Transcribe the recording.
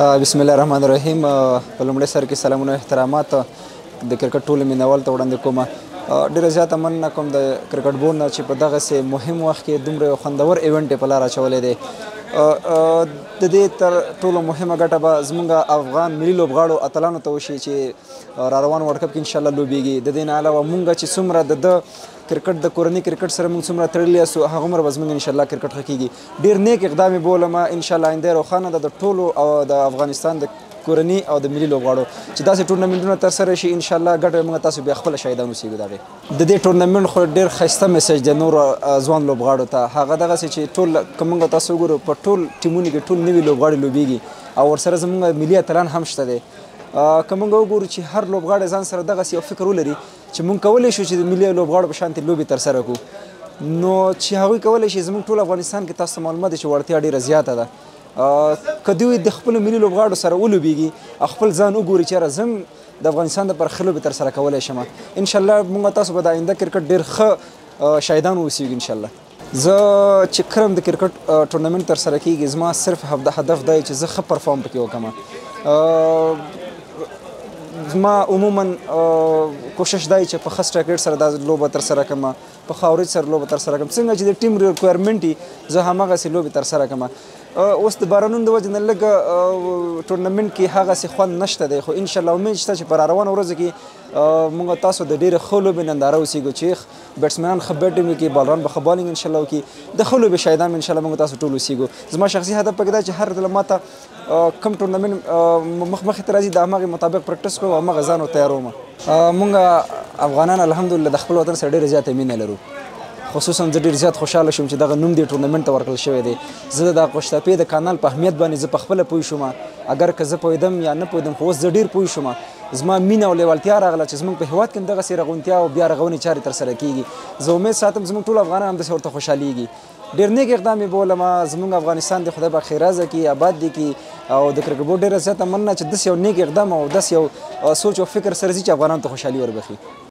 بسم الله الرحمن الرحیم. په لومړي سر کې سلامونه احترامات د کرکټ ټولو مینوال ته وړاندې کوم. ډېره زیاته مننه کوم د کرکټ بورډ نه چې په دغسې مهم وخت کې دومره یو خوندور ایونټ یې په لار اچولی دی. د دې تر ټولو مهمه ګټه به زموږ افغان ملي لوبغاړو اتلانو ته وشي چې را روان ورلډ کپ کې انشاءالله لوبیږي. د دې نه علاوه موږ چې څومره د کرکټ د کورني کرکټ سره موږ څومره تړلي یاستو هغومره به زموږ انشاءالله کرکټ ښه کېږي. ډېر نیک اقدام یې بولم انشاءالله آینده روښانه ده د ټولو او د افغانستان د کورني او د ملي لوبغاړو چې داسې ټورنمنټونه ترسره شي انشاءالله ګټه موږ تاسو بیا خپله شاهدان اوسېږو د هغې. د دې ټورنمنټ خو ډېر ښایسته میسج دی نورو ځوان لوبغاړو ته. هغه دغسې چې ټول که موږ تاسو وګورو په ټول ټیمونو کې ټول نوي لوبغاړي لوبیږي او ورسره زموږ ملي اتلان هم شته دی. که موږ وګورو چې هر لوبغاړی ځان سره دغسې یو فکر ولري چې موږ کولی شو چې د ملي لوبغاړو په شانتې لوبې ترسره کړو نو چې هغوی کولی شي. زموږ ټول افغانستان کې تاسو ته معلومه ده چې وړتیا ډېره زیاته ده. که دوی د خپلو ملي لوبغاړو سره ولوبیږي خپل ځان وګوري چې یاره زه د افغانستان دپاره ښه لوبې ترسره کولی شم انشاءالله موږ تاسو به د آینده کرکټ ډېر ښه شاهدان واوسېږو انشاءالله. زه چې کله د کرکټ ټورنمنټ ترسره کېږي زما صرف هدف دی چې زه ښه پرفارم پکې وکړم. زما عموما کوشش دی چې په ښه سټراټیک سره دا لوبه ترسره کړم، په ښه اورج سره لوبه ترسره کړم څنګه چې د ټیم ریکوایرمنټ وي زه هماغسې لوبې ترسره کړم. اوس د بارانونو د وجې نه لږ ټورنمنټ کې هغسې خوند نشته دی خو انشاءالله امید شته چې په را روانو ورځو کې موږ تاسو د ډېرې ښه لوبې ننداره اوسېږو چې بیټسمنان ښه بیټینګ وکړي، بالران به ښه بالینګ انشاءالله وکړي، د ښه لوبې شاهدان انشاءالله موږ تاسو ټول اوسېږو. زما شخصي هدف پکې دا چې هر ځله ماته کوم ټورنمنټ مخې ته راځي د همغې مطابق پریکټس کوو او همغه ځان ورته تیاروم. موږ افغانان الحمدلله د خپل وطن سره ډېره زیاته مینه لرو. خصوصا زه ډېر زیات خوشحاله شوم چې دغه نوم دې ټورنمنټ ته ورکړل شوی دی. زه د قوشتېپې د کانال په اهمیت باندې زه پخپله پوه شوم. اگر که زه پوهېدم یا نه پوهېدم خو اوس زه ډېر پوه شوم. زما مینه او لیوالتیا راغله چې زموږ په هېواد کې هم دغسې رغونتیا او بیا رغونې چارې ترسره کېږي. زه امید ساتم زموږ ټول افغانان همداسې ورته خوشحالېږي. ډېر نیک اقدام یې بولم. زموږ افغانستان دی خدای پاک ښېرازه کړي، آباد دې کړي او د کرکټ بورډ ډېره زیاته مننه چې داسې یو نیک اقدام او داسې یو سوچ او فکر سره ځي چې افغانانو ته خوشحالي وربخي.